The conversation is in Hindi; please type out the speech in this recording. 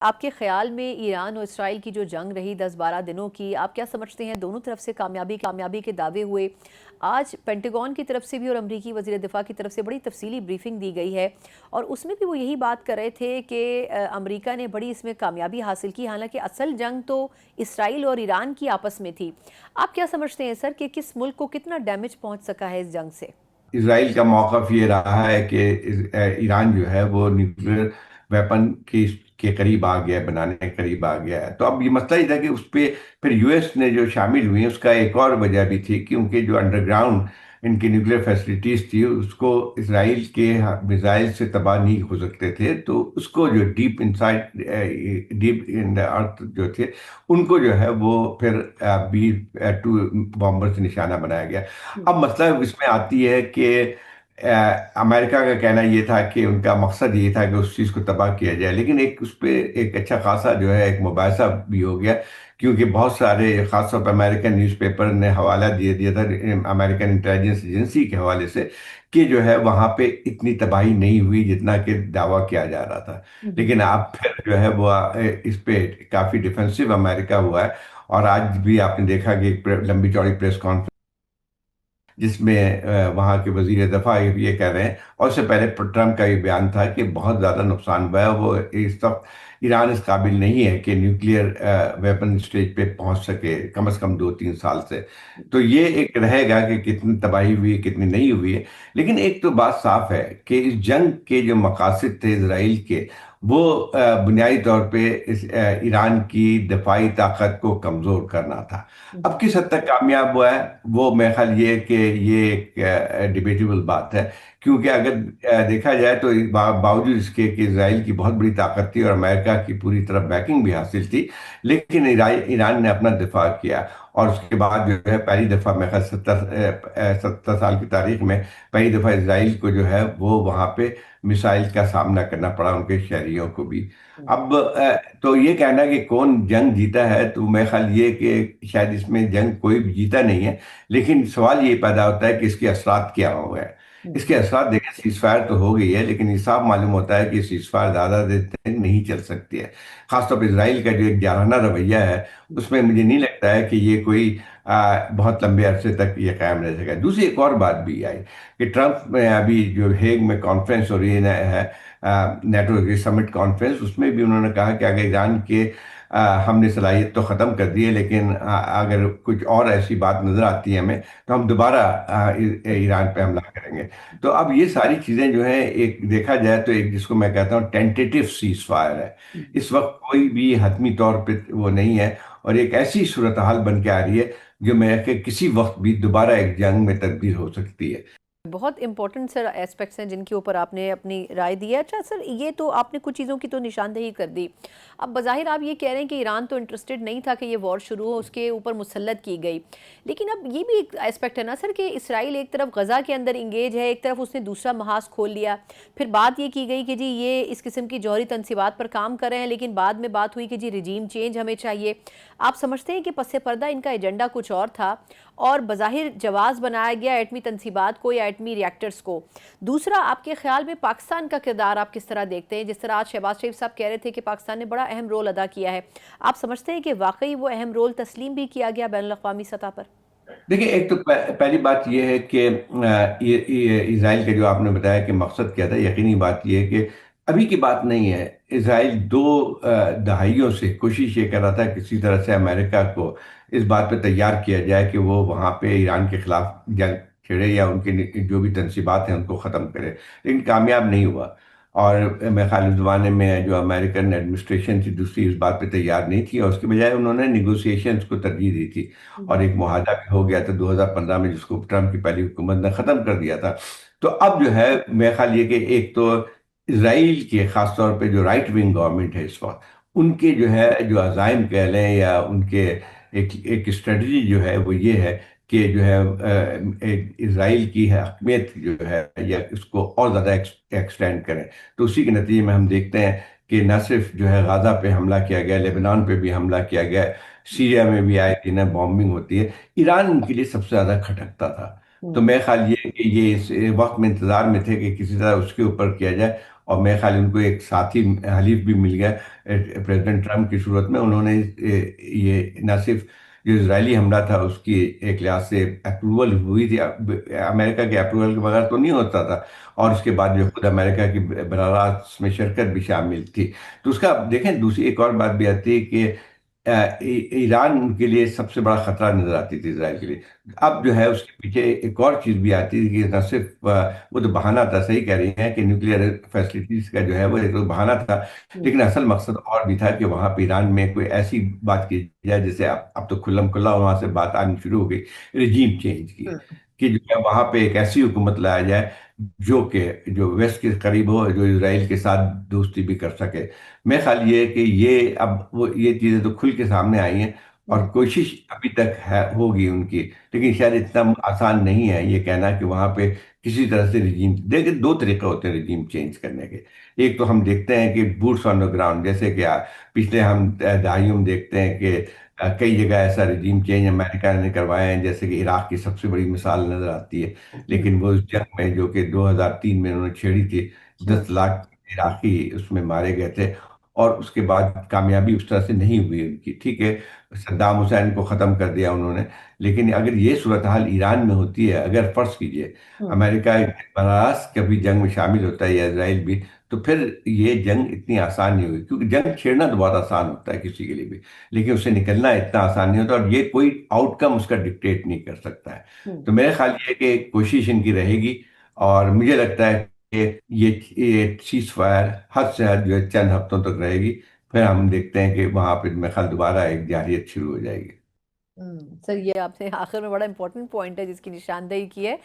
आपके ख्याल में ईरान और इसराइल की जो जंग रही 10-12 दिनों की, आप क्या समझते हैं? दोनों तरफ से कामयाबी के दावे हुए। आज पेंटागन की तरफ से भी और अमरीकी वज़ीर दिफ़ा की तरफ से बड़ी तफसीली ब्रीफिंग दी गई है और उसमें भी वो यही बात कर रहे थे कि अमरीका ने बड़ी इसमें कामयाबी हासिल की, हालांकि असल जंग तो इसराइल और ईरान की आपस में थी। आप क्या समझते हैं सर कि किस मुल्क को कितना डैमेज पहुंच सका है इस जंग से? इसराइल का मौकफ ये रहा है कि ईरान जो है वो न्यूक्लियर वेपन के करीब आ गया है, बनाने के करीब आ गया है। तो अब ये मसला ये था कि उस पे फिर यूएस ने जो शामिल हुई उसका एक और वजह भी थी, क्योंकि जो अंडरग्राउंड इनकी न्यूक्लियर फैसिलिटीज थी उसको इसराइल के मिसाइल से तबाह नहीं हो सकते थे। तो उसको जो deep inside deep in the earth जो थे उनको जो है वो फिर बी टू बॉम्बर से निशाना बनाया गया। अब मसला इसमें आती है कि अमेरिका का कहना ये था कि उनका मकसद ये था कि उस चीज़ को तबाह किया जाए, लेकिन एक उस पर एक अच्छा खासा जो है एक मुबाहिसा भी हो गया, क्योंकि बहुत सारे खासतौर पर अमेरिकन न्यूज़पेपर ने हवाला दिए दिया था अमेरिकन इंटेलिजेंस एजेंसी के हवाले से कि जो है वहाँ पे इतनी तबाही नहीं हुई जितना कि दावा किया जा रहा था। हम्म। लेकिन अब फिर जो है वो इस पे काफ़ी डिफेंसिव अमेरिका हुआ है। और आज भी आपने देखा कि एक लंबी चौड़ी प्रेस कॉन्फ्रेंस जिसमें वहाँ के वजीर दफा ये कह रहे हैं, और उससे पहले ट्रम्प का ये बयान था कि बहुत ज़्यादा नुकसान हुआ है, वो इस वक्त ईरान इस काबिल नहीं है कि न्यूक्लियर वेपन स्टेज पे पहुंच सके, कम से कम 2-3 साल से। तो ये एक रहेगा कि कितनी तबाही हुई है कितनी नहीं हुई है। लेकिन एक तो बात साफ है कि इस जंग के जो मकासद थे इसराइल के, वो बुनियादी तौर पे इस ईरान की दफाई ताकत को कमज़ोर करना था। अब किस हद तक कामयाब हुआ है वो मेरा ख्याल ये है कि ये एक डिबेटेबल बात है, क्योंकि अगर देखा जाए तो बावजूद इसके कि इसराइल की बहुत बड़ी ताकत थी और अमेरिका की पूरी तरफ बैकिंग भी हासिल थी, लेकिन ईरान ने अपना दिफा किया। और उसके बाद जो है पहली दफ़ा मेरे ख्याल 70 साल की तारीख में पहली दफ़ा इसराइल को जो है वो वहाँ पे मिसाइल का सामना करना पड़ा, उनके शहरियों को भी। अब तो ये कहना कि कौन जंग जीता है, तो मेरा ख्याल ये कि शायद इसमें जंग कोई भी जीता नहीं है, लेकिन सवाल ये पैदा होता है कि इसके असरात क्या हो गए। इसके असरात देखें, सीज फायर तो हो गई है, लेकिन ये साफ मालूम होता है कि सीज फायर ज़्यादा देर तक नहीं चल सकती है। खासतौर पर इसराइल का जो एक जाराना रवैया है उसमें मुझे नहीं लगता है कि ये कोई बहुत लंबे अरसे तक ये कायम रह सकेगा। दूसरी एक और बात भी आई कि ट्रंप में अभी जो हेग में कॉन्फ्रेंस हो रही है नेटो की समिट कॉन्फ्रेंस, उसमें भी उन्होंने कहा कि अगर ईरान के हमने सलाहियत तो ख़त्म कर दी है, लेकिन अगर कुछ और ऐसी बात नज़र आती है हमें तो हम दोबारा ईरान पे हमला करेंगे। तो अब ये सारी चीज़ें जो है, एक देखा जाए तो एक जिसको मैं कहता हूँ टेंटेटिव सीज फायर है। इस वक्त कोई भी हतमी तौर पे वो नहीं है, और एक ऐसी सूरत हाल बन के आ रही है जो मैं कि किसी वक्त भी दोबारा एक जंग में तब्दील हो सकती है। बहुत इंपॉर्टेंट सर एस्पेक्ट्स हैं जिनके ऊपर आपने अपनी राय दी है। अच्छा सर, ये तो आपने कुछ चीज़ों की तो निशानदेही कर दी। अब बज़ाहिर आप ये कह रहे हैं कि ईरान तो इंटरेस्टेड नहीं था कि ये वॉर शुरू हो, उसके ऊपर मुसल्लत की गई। लेकिन अब ये भी एक एस्पेक्ट है ना सर कि इसराइल एक तरफ गज़ा के अंदर इंगेज है, एक तरफ उसने दूसरा महाज खोल लिया। फिर बात ये की गई कि जी ये इस किस्म की जौहरी तनसीबात पर काम कर रहे हैं, लेकिन बाद में बात हुई कि जी रिजीम चेंज हमें चाहिए। आप समझते हैं कि पस्से पर्दा इनका एजेंडा कुछ और था और बज़ाहिर जवाज़ बनाया गया एटमी तनसीबात को या एटमी रिएक्टर्स को? दूसरा, आपके ख्याल में पाकिस्तान का किरदार आप किस तरह देखते हैं? जिस तरह आज शहबाज शरीफ साहब कह रहे थे कि पाकिस्तान ने बड़ा अहम रोल अदा किया है, आप समझते हैं कि वाकई वो अहम रोल तस्लीम भी किया गया बैनुल अक़वामी सतह पर? देखिए, एक तो पहली बात यह है कि इसराइल का जो आपने बताया कि मकसद क्या था, यकीनी बात यह है कि अभी की बात नहीं है। इसराइल दो दहाइयों से कोशिश ये कर रहा था किसी तरह से अमेरिका को इस बात पे तैयार किया जाए कि वो वहाँ पे ईरान के खिलाफ जंग छेड़े या उनके जो भी तनसीबात हैं उनको ख़त्म करे, लेकिन कामयाब नहीं हुआ। और मैं ख्याल उस ज़माने में जो अमेरिकन एडमिनिस्ट्रेशन थी दूसरी इस बात पे तैयार नहीं थी, और उसके बजाय उन्होंने निगोशिएशंस को तरजीह दी थी। और एक मुआहदा भी हो गया था 2015 में, जिसको ट्रम्प की पहली हुकूमत ने ख़त्म कर दिया था। तो अब जो है मेरा ख्याल ये कि एक तो इसराइल के ख़ास तौर पे जो राइट विंग गवर्नमेंट है इस वक्त, उनके जो है जो अज़ाइम कह लें या उनके एक एक स्ट्रेटजी जो है वो ये है कि जो है इसराइल की हकमियत जो है या इसको और ज़्यादा एक्सटेंड करें। तो उसी के नतीजे में हम देखते हैं कि न सिर्फ जो है गाज़ा पे हमला किया गया, लेबनान पे भी हमला किया गया, सीरिया में भी आए दिन बॉम्बिंग होती है। ईरान उनके लिए सबसे ज़्यादा खटकता था। तो हम्म। मेरा ख्याल ये है कि ये इस वक्त में इंतज़ार में थे कि किसी तरह उसके ऊपर किया जाए। और मेरे ख्याल उनको एक साथी हलीफ भी मिल गया प्रेसिडेंट ट्रम्प की सूरत में। उन्होंने ये न सिर्फ जो इजरायली हमला था उसकी एक लिहाज से अप्रूवल हुई थी, अमेरिका के अप्रूवल के बगैर तो नहीं होता था, और उसके बाद जो खुद अमेरिका की बराह रास्त में शिरकत भी शामिल थी। तो उसका देखें, दूसरी एक और बात भी आती है कि ईरान के लिए सबसे बड़ा खतरा नजर आती थी इसराइल के लिए। अब जो है उसके पीछे एक और चीज भी आती थी कि न सिर्फ वो तो बहाना था, सही कह रही हैं कि न्यूक्लियर फैसिलिटीज का जो है वो एक तो बहाना था, हम्म। लेकिन असल मकसद और भी था कि वहां पे ईरान में कोई ऐसी बात की जाए, जैसे अब तो खुल्लम खुल्ला वहां से बात आनी शुरू हो गई रिजीम चेंज की, हम्म। कि जो है वहां पे एक ऐसी हुकूमत लाया जाए जो वेस्ट के करीब हो, जो इसराइल के साथ दोस्ती भी कर सके। मेरा ख्याल ये है कि ये अब वो ये चीजें तो खुल के सामने आई हैं, और हम्म। कोशिश अभी तक है होगी उनकी, लेकिन शायद इतना आसान नहीं है ये कहना कि वहां पे किसी तरह से रिजीम। देखिए, दो तरीके होते हैं रिजीम चेंज करने के। एक तो हम देखते हैं कि बूट्स ऑन द ग्राउंड, जैसे कि पिछले हम दहाइयों में देखते हैं कि कई जगह ऐसा रिजीम चेंज अमेरिका ने करवाए हैं, जैसे कि इराक की सबसे बड़ी मिसाल नजर आती है। हम्म। लेकिन वो उस जंग में जो कि 2003 में उन्होंने छेड़ी थी, हम्म। 10 लाख इराकी उसमें मारे गए थे, और उसके बाद कामयाबी उस तरह से नहीं हुई उनकी। ठीक है, सद्दाम हुसैन को ख़त्म कर दिया उन्होंने, लेकिन अगर ये सूरत हाल ईरान में होती है, अगर फर्ज कीजिए हम्म। अमेरिका बरास कभी जंग में शामिल होता है या इसराइल भी, तो फिर ये जंग इतनी आसान नहीं होगी, क्योंकि जंग छेड़ना तो बहुत आसान होता है किसी के लिए भी, लेकिन उससे निकलना इतना आसान नहीं होता, और ये कोई आउटकम उसका डिक्टेट नहीं कर सकता है। हम्म। तो मेरा ख्याल ये है कि कोशिश इनकी रहेगी, और मुझे लगता है कि ये सीज फायर हद से हद जो है चंद हफ्तों तक रहेगी, फिर हम देखते हैं कि वहां पर मेरे ख्याल दोबारा एक जारियत शुरू हो जाएगी। सर, ये आपने आखिर में बड़ा इंपॉर्टेंट पॉइंट है जिसकी निशानदेही की है